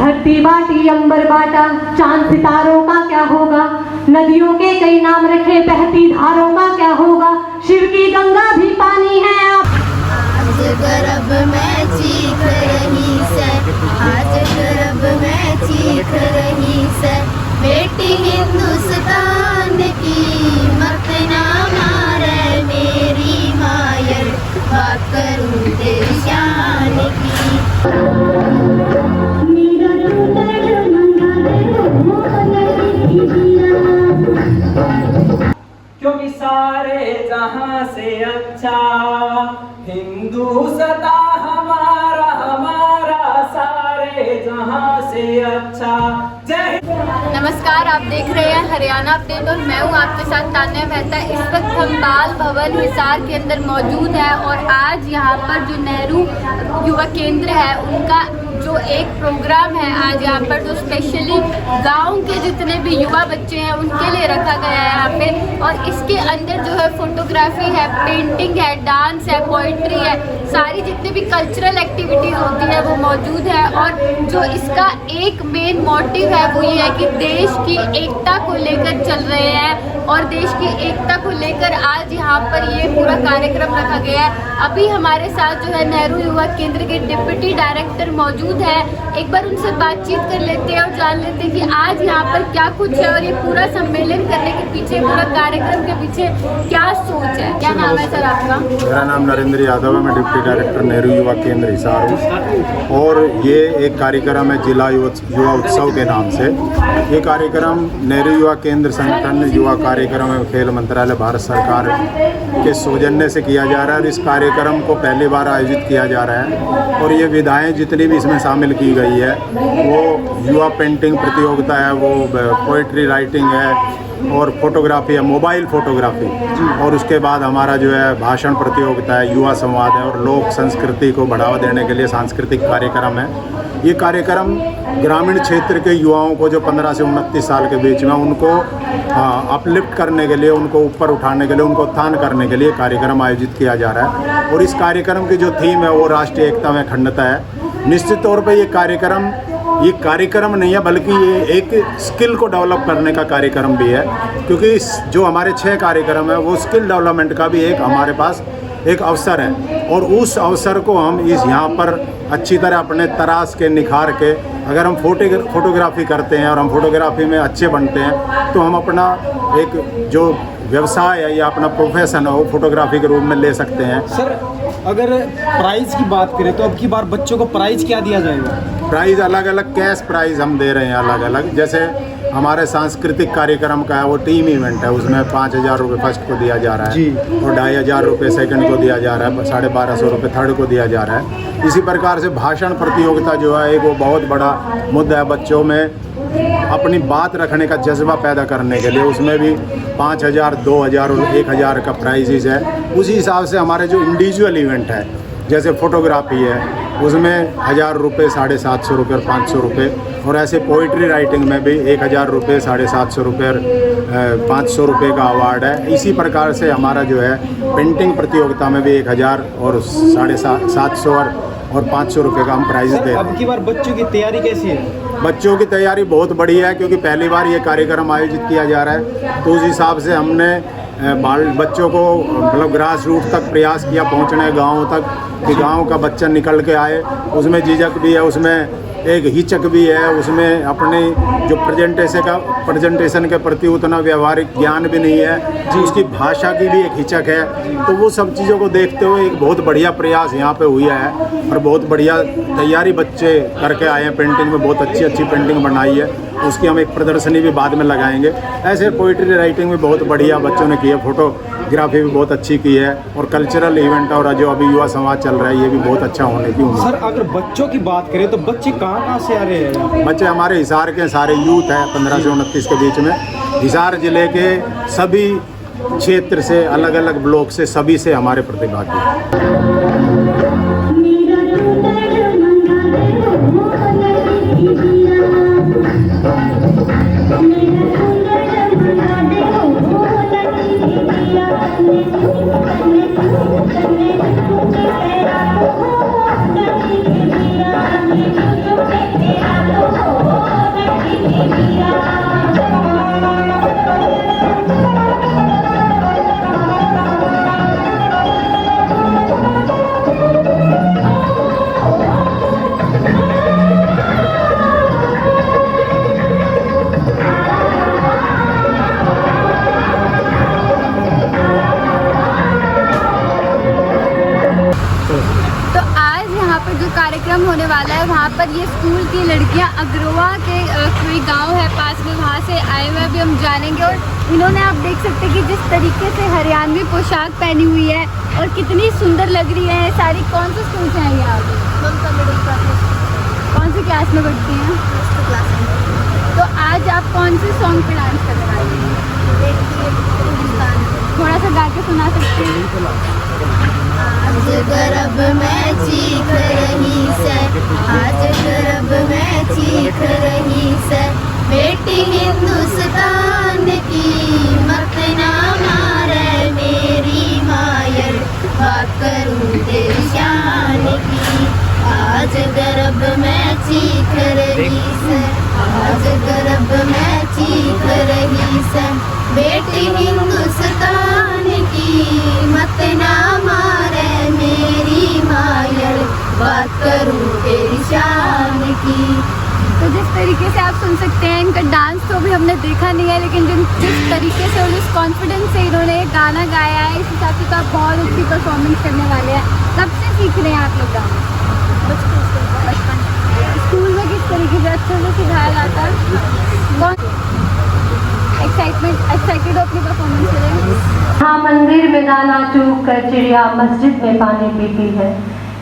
आज गर्भ में चीख रही से, आज गर्भ में चीख रही से, बेटी हिंदुस्तान की मत ना मारे मेरी मायर, बात करूं तेरी शान की। क्योंकि सारे जहां से अच्छा हिंदुस्ता हमारा, हमारा सारे जहां से अच्छा। जय नमस्कार, आप देख रहे हैं हरियाणा अपडेट और मैं हूं आपके साथ तान्या मेहता। इस वक्त हम बाल भवन हिसार के अंदर मौजूद है और आज यहां पर जो नेहरू युवा केंद्र है उनका जो एक प्रोग्राम है आज यहाँ पर, जो स्पेशली गांव के जितने भी युवा बच्चे हैं उनके लिए रखा गया है यहाँ पे। और इसके अंदर जो है फोटोग्राफी है, पेंटिंग है, डांस है, पोइट्री है, सारी जितनी भी कल्चरल एक्टिविटीज़ होती है वो मौजूद है। और जो इसका एक मेन मोटिव है वो ये है कि देश की एकता को लेकर चल रहे हैं और देश की एकता को लेकर आज यहाँ पर ये पूरा कार्यक्रम रखा गया है। अभी हमारे साथ जो है नेहरू युवा केंद्र के डिप्टी डायरेक्टर मौजूद है, एक बार उनसे बातचीत कर लेते हैं और जान लेते हैं कि आज यहाँ पर क्या कुछ है और ये पूरा सम्मेलन करने के पीछे, पूरा कार्यक्रम के पीछे क्या सोच है। क्या नाम है सर आपका? मेरा नाम नरेंद्र यादव है, मैं डिप्टी डायरेक्टर नेहरू युवा केंद्र हिसार हूँ। और ये एक कार्यक्रम है जिला युवा उत्सव के नाम से। ये कार्यक्रम नेहरू युवा केंद्र संगठन युवा कार्यक्रम एवं खेल मंत्रालय भारत सरकार के सौजन्य से किया जा रहा है। इस कार्यक्रम को पहली बार आयोजित किया जा रहा है और ये विधाएं जितनी भी इसमें शामिल की गई है वो युवा पेंटिंग प्रतियोगिता है, वो पोइट्री राइटिंग है और फोटोग्राफी है, मोबाइल फोटोग्राफी, और उसके बाद हमारा जो है भाषण प्रतियोगिता है, युवा संवाद है और लोक संस्कृति को बढ़ावा देने के लिए सांस्कृतिक कार्यक्रम है। ये कार्यक्रम ग्रामीण क्षेत्र के युवाओं को जो 15 से 29 साल के बीच में उनको अपलिफ्ट करने के लिए, उनको ऊपर उठाने के लिए, उनको उत्थान करने के लिए कार्यक्रम आयोजित किया जा रहा है। और इस कार्यक्रम की जो थीम है वो राष्ट्रीय एकता में अखंडता है। निश्चित तौर पे ये कार्यक्रम नहीं है बल्कि ये एक स्किल को डेवलप करने का कार्यक्रम भी है, क्योंकि जो हमारे 6 कार्यक्रम है वो स्किल डेवलपमेंट का भी एक हमारे पास एक अवसर है। और उस अवसर को हम इस यहाँ पर अच्छी तरह अपने तराश के निखार के, अगर हम फोटोग्राफी करते हैं और हम फोटोग्राफी में अच्छे बनते हैं तो हम अपना एक जो व्यवसाय है या अपना प्रोफेशन है वो फोटोग्राफी के रूप में ले सकते हैं। सर, अगर प्राइज़ की बात करें तो अब की बार बच्चों को प्राइज़ क्या दिया जाएगा? प्राइज़ अलग अलग कैश प्राइज़ हम दे रहे हैं अलग अलग। जैसे हमारे सांस्कृतिक कार्यक्रम का है वो टीम इवेंट है, उसमें 5,000 रुपये फर्स्ट को दिया जा रहा है और 2,500 रुपये सेकंड को दिया जा रहा है, 1,250 रुपये थर्ड को दिया जा रहा है। इसी प्रकार से भाषण प्रतियोगिता जो है एक वो बहुत बड़ा मुद्दा है बच्चों में अपनी बात रखने का जज्बा पैदा करने के लिए। उसमें भी 5,000, 2,000 और 1,000 का प्राइजेज है। उसी हिसाब से हमारे जो इंडिविजुअल इवेंट है जैसे फोटोग्राफी है उसमें 1,000 रुपये, 750 रुपये और 500 रुपये, और ऐसे पोइट्री राइटिंग में भी 1,000 रुपये, 750 रुपये और 500 रुपये का अवार्ड है। इसी प्रकार से हमारा जो है पेंटिंग प्रतियोगिता में भी 1,000 और 750 और 500 रुपये का हम प्राइज़ दे रहे हैं। अब की बार बच्चों की तैयारी कैसी है? बच्चों की तैयारी बहुत बढ़िया है, क्योंकि पहली बार ये कार्यक्रम आयोजित किया जा रहा है। तो उस हिसाब से हमने बच्चों को मतलब ग्रास रूट तक प्रयास किया पहुंचने, गाँव तक, कि गांव का बच्चा निकल के आए। उसमें झिझक भी है, उसमें एक हिचक भी है, उसमें अपने जो प्रेजेंटेशन के प्रति उतना व्यवहारिक ज्ञान भी नहीं है, उसकी भाषा की भी एक हिचक है। तो वो सब चीज़ों को देखते हुए एक बहुत बढ़िया प्रयास यहाँ पे हुआ है और बहुत बढ़िया तैयारी बच्चे करके आए हैं। पेंटिंग में बहुत अच्छी पेंटिंग बनाई है, उसकी हम एक प्रदर्शनी भी बाद में लगाएंगे। ऐसे पोइट्री राइटिंग भी बहुत बढ़िया बच्चों ने की है, फोटोग्राफी भी बहुत अच्छी की है और कल्चरल इवेंट और जो अभी युवा संवाद चल रहा है ये भी बहुत अच्छा होने की उम्मीद। सर, अगर बच्चों की बात करें तो बच्चे कहाँ से आ रहे हैं? बच्चे हमारे हिसार के सारे यूथ हैं 15 से 29 के बीच में। हिसार जिले के सभी क्षेत्र से, अलग अलग ब्लॉक से, सभी से हमारे प्रतिभागी हैं। और ये स्कूल की लड़कियां अग्रवा के कोई गांव है पास में, वहाँ से आए हुए अभी हम जानेंगे। और इन्होंने आप देख सकते हैं कि जिस तरीके से हरियाणवी पोशाक पहनी हुई है और कितनी सुंदर लग रही है सारी। कौन से स्कूल से आई हैं आप? ममता मिडिल क्लास। कौन सी क्लास में पढ़ती हैं? फर्स्ट क्लास में। तो आज आप कौन से सॉन्ग पे डांस करने वाली हैं? थोड़ा सा गा के सुना सकते हैं? आज गर्भ में चीख रही से, आज गर्भ में चीख रही से, बेटी हिंदुस्तान की मत ना मारे मेरी मायर, बात करूं तेरी शान की। आज गर्भ में चीख रही से, आज गर्भ में चीख रही से, बेटी हिंदुस्तान की मत ना मारे मेरी मायर, बात करूं तेरी शान की। तो जिस तरीके से आप सुन सकते हैं इनका डांस तो अभी हमने देखा नहीं है, लेकिन जिस तरीके से और जिस कॉन्फिडेंस से इन्होंने गाना गाया है, इस हिसाब से तो आप बहुत अच्छी परफॉर्मेंस करने वाले हैं। कब से सीख रहे हैं आप लोग गाना? बचपन। स्कूल में किस तरीके से अच्छे से सिखाया जाता है? कौन एक्साइटेड हो अपनी परफॉर्मेंस के लिए? हाँ, मंदिर में दाना चूक कर चिड़िया मस्जिद में पानी पीती है।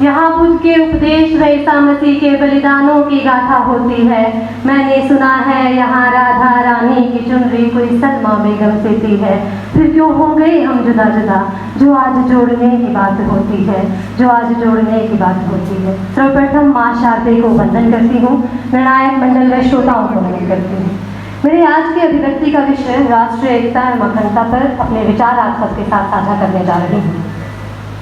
यहाँ बुद्ध के उपदेश व ईसा मसीह के बलिदानों की गाथा होती है। मैंने सुना है यहाँ राधा रानी की चुनरी कोई सलमा बेगम सीती है। फिर क्यों हो गए हम जुदा जुदा, जो आज जोड़ने की बात होती है, जो आज जोड़ने की बात होती है। सर्वप्रथम माँ शारदे को वंदन करती हूँ, निर्णायक मंडल व श्रोताओं को वंदन करती हूँ। मेरे आज की अभिव्यक्ति का विषय राष्ट्रीय एकता एवं अखंडता पर अपने विचार आप सबके साथ साझा करने जा रही हूँ।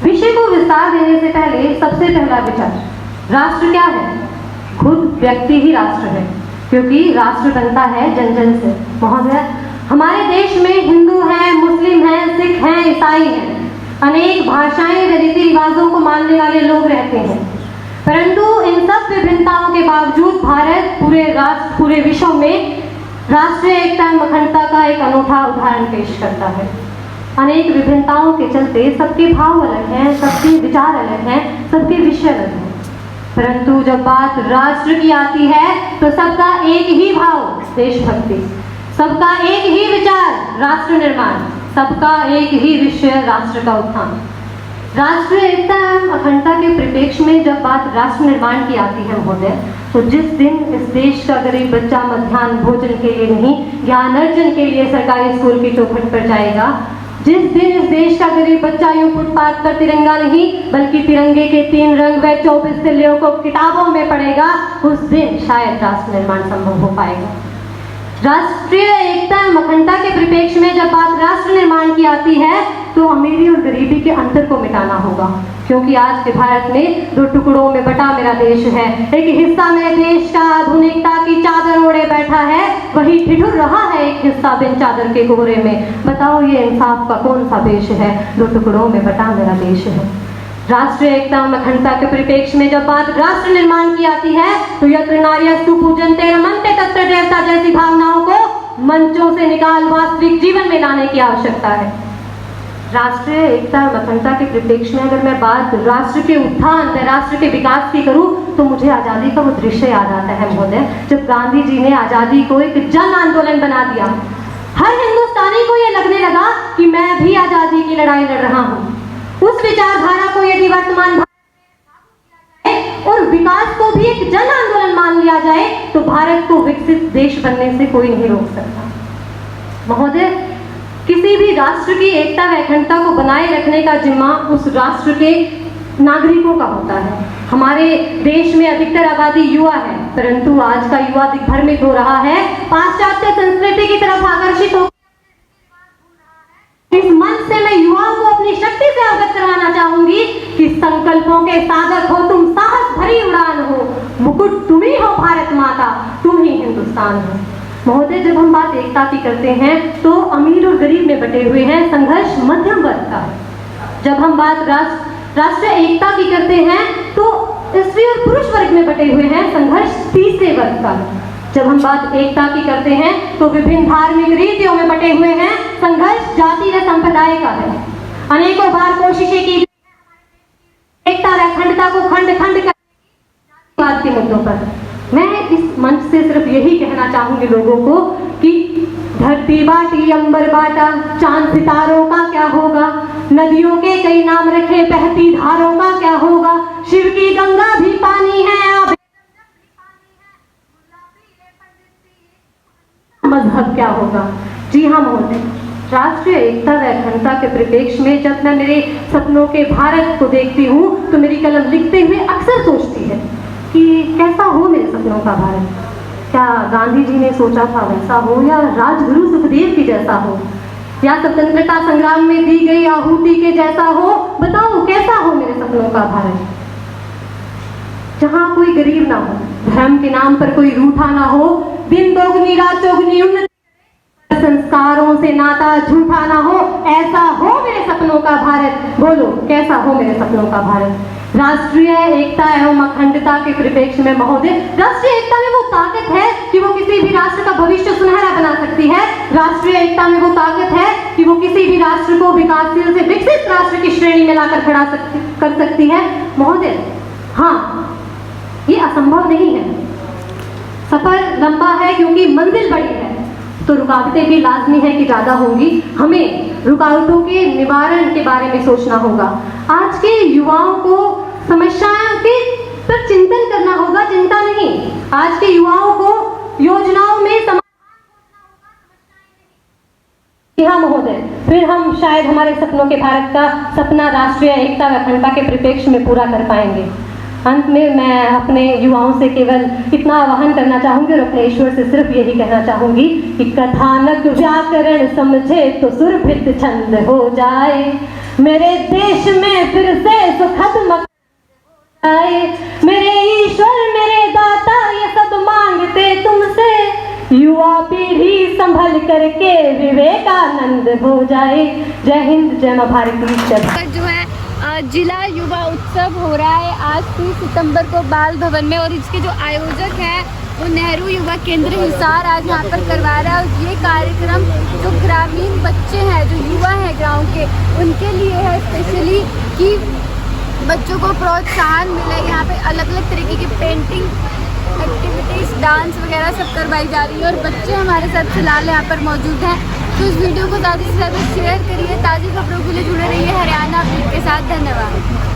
विषय को विस्तार देने से पहले सबसे पहला विचार, राष्ट्र क्या है? खुद व्यक्ति ही राष्ट्र है, क्योंकि राष्ट्र बनता है जन जन से। महोदय, हमारे देश में हिंदू हैं, मुस्लिम हैं, सिख हैं, ईसाई हैं, अनेक भाषाएं व रीति रिवाजों को मानने वाले लोग रहते हैं, परंतु इन सब विभिन्नताओं के बावजूद भारत पूरे विश्व में राष्ट्रीय एकता एवं अखंडता का एक अनूठा उदाहरण पेश करता है। अनेक विभिन्नताओं के चलते सबके भाव अलग हैं, सबके विचार अलग हैं, सबके विषय अलग हैं, परंतु जब बात राष्ट्र की आती है तो सबका एक ही भाव देशभक्ति, सबका एक ही विचार राष्ट्र निर्माण, सबका एक ही विषय राष्ट्र का उत्थान। राष्ट्रीय एकता एवं अखंडता के परिप्रेक्ष्य में जब बात राष्ट्र निर्माण की आती है महोदय, तो जिस दिन इस देश का गरीब बच्चा मध्याह्न भोजन के लिए नहीं, ज्ञान अर्जन के लिए सरकारी स्कूल की चौखट पर जाएगा, जिस दिन इस देश का गरीब बच्चा यूं फुटपाथ पर तिरंगा नहीं बल्कि तिरंगे के 3 रंग व 24 तिल्लियों को किताबों में पढ़ेगा, उस दिन शायद राष्ट्र निर्माण संभव हो पाएगा। राष्ट्रीय एकता एवं अखंडता के परिप्रेक्ष्य में जब बात राष्ट्र निर्माण की आती है तो अमीरी और गरीबी के अंतर को मिटाना होगा, क्योंकि आज के भारत में 2 टुकड़ों में बटा मेरा देश है। एक हिस्सा मेरे देश का आधुनिकता की चादर ओढ़े बैठा है, वही ठिठुर रहा है एक हिस्सा बिन चादर के कोहरे में। बताओ ये इंसाफ का कौन सा देश है? 2 टुकड़ों में बटा मेरा देश है। राष्ट्रीय एकता एवं अखंडता के परिप्रेक्ष्य में जब बात राष्ट्र निर्माण की आती है तो यत्र नार्यस्तु पूजन्ते रमन्ते तत्र देवता जैसी भावनाओं को मंचों से निकाल वास्तविक जीवन में लाने की आवश्यकता है। राष्ट्रीय एकता एवं अखंडता के परिप्रेक्ष्य में अगर मैं बात राष्ट्र के उत्थान व राष्ट्र के विकास की करूं तो मुझे आज़ादी का वो दृश्य याद आता है महोदय, जब गांधी जी ने आज़ादी को एक जन आंदोलन बना दिया। हर हिंदुस्तानी को ये लगने लगा कि मैं भी आज़ादी की लड़ाई लड़ रहा हूँ। उस विचारधारा को यदि वर्तमान और विकास को भी एक जन आंदोलन मान लिया जाए तो भारत को विकसित देश बनने से कोई नहीं रोक सकता। महोदय, किसी भी राष्ट्र की एकता व अखंडता को बनाए रखने का जिम्मा उस राष्ट्र के नागरिकों का होता है। हमारे देश में अधिकतर आबादी युवा है, परंतु आज का युवा दिग्भ्रमित हो रहा है, पाश्चात्य संस्कृति की तरफ आकर्षित हो। इस मंच से मैं युवाओं को अपनी शक्ति से अवगत करवाना चाहूंगी कि संकल्पों के साधक हो तुम, साहस भरी उड़ान हो, मुकुट तुम ही हो भारत माता, तुम ही हिंदुस्तान हो। महोदय, जब हम बात एकता की करते हैं तो अमीर और गरीब में बटे हुए हैं, संघर्ष मध्यम वर्ग का है। जब हम बात राष्ट्रीय एकता की करते हैं तो स्त्री और पुरुष वर्ग में बटे हुए हैं, संघर्ष तीसरे वर्ग का है। जब हम बात एकता की करते हैं तो विभिन्न धार्मिक रीतियों में बटे हुए हैं, संघर्ष जाति व संप्रदाय का है। अनेकों बार कोशिशें की एकता व अखंडता को खंड खंड कर विवाद के मुद्दों पर। मैं इस मंच से सिर्फ यही कहना चाहूंगी लोगों को कि धरती बाटी अंबर बाटा, चांद सितारों का क्या होगा, नदियों के कई नाम रखे बहती धारों का क्या होगा, शिव की गंगा भी पानी है, मजहब क्या होगा। जी हाँ महोदय, राष्ट्रीय एकता व अखंडता के परिप्रेक्ष्य में जब मैं मेरे सपनों के भारत को देखती हूँ तो मेरी कलम लिखते हुए अक्सर सोचती है कि कैसा हो मेरे सपनों का भारत। क्या गांधी जी ने सोचा था वैसा हो, या राजगुरु सुखदेव के जैसा हो, या स्वतंत्रता संग्राम में दी गई आहुति के जैसा हो। बताओ कैसा हो मेरे सपनों का भारत, जहाँ कोई गरीब ना हो, धर्म के नाम पर कोई रूठा ना हो, दिन दोगुनी रात चौगुनी उन्नति, संस्कारों से नाता झूठा ना हो। ऐसा हो मेरे सपनों का भारत। बोलो कैसा हो मेरे सपनों का भारत। राष्ट्रीय एकता एवं अखंडता के परिप्रेक्ष्य में महोदय, राष्ट्रीय एकता में वो ताकत है कि वो किसी भी राष्ट्र का भविष्य सुनहरा बना सकती है। राष्ट्रीय एकता में वो ताकत है कि वो किसी भी राष्ट्र को विकासशील से विकसित राष्ट्र की श्रेणी में लाकर खड़ा कर सकती है। महोदय हाँ, ये असंभव नहीं है। सफर लंबा है क्योंकि मंजिल बड़ी है, तो रुकावटें भी लाजमी है कि ज़्यादा होंगी। हमें रुकावटों के निवारण के बारे में सोचना होगा। आज के युवाओं को समस्याओं के पर चिंतन करना होगा, चिंता नहीं। आज के युवाओं को योजनाओं में हाँ महोदय, फिर हम शायद हमारे सपनों के भारत का सपना राष्ट्रीय एकता व अखंडता के परिप्रेक्ष्य में पूरा कर पाएंगे। अंत में मैं अपने युवाओं से केवल इतना आह्वान करना चाहूँगी और अपने ईश्वर से सिर्फ यही कहना चाहूँगी कि कथानक व्याकरण समझे तो सुरभित छंद हो जाए, मेरे देश में फिर से सुखद आए। मेरे ईश्वर मेरे दाता ये सब मांगते तुमसे, युवा पीढ़ी संभल करके विवेकानंद हो जाए। जय हिंद, जय मां भारती। जो है जिला युवा उत्सव हो रहा है आज 3 सितंबर को बाल भवन में, और इसके जो आयोजक हैं वो नेहरू युवा केंद्र हिसार आज यहाँ पर करवा रहा है। और ये कार्यक्रम जो ग्रामीण बच्चे हैं, जो युवा हैं गांव के, उनके लिए है स्पेशली कि बच्चों को प्रोत्साहन मिले। यहाँ पे अलग अलग तरीके की पेंटिंग एक्टिविटीज़, डांस वगैरह सब करवाई जा रही है और बच्चे हमारे साथ फिलहाल यहाँ पर मौजूद हैं। तो इस वीडियो को ज़्यादा से ज़्यादा शेयर करिए, ताज़ी खबरों के लिए जुड़े रहिए हरियाणा अपडेट के साथ। धन्यवाद।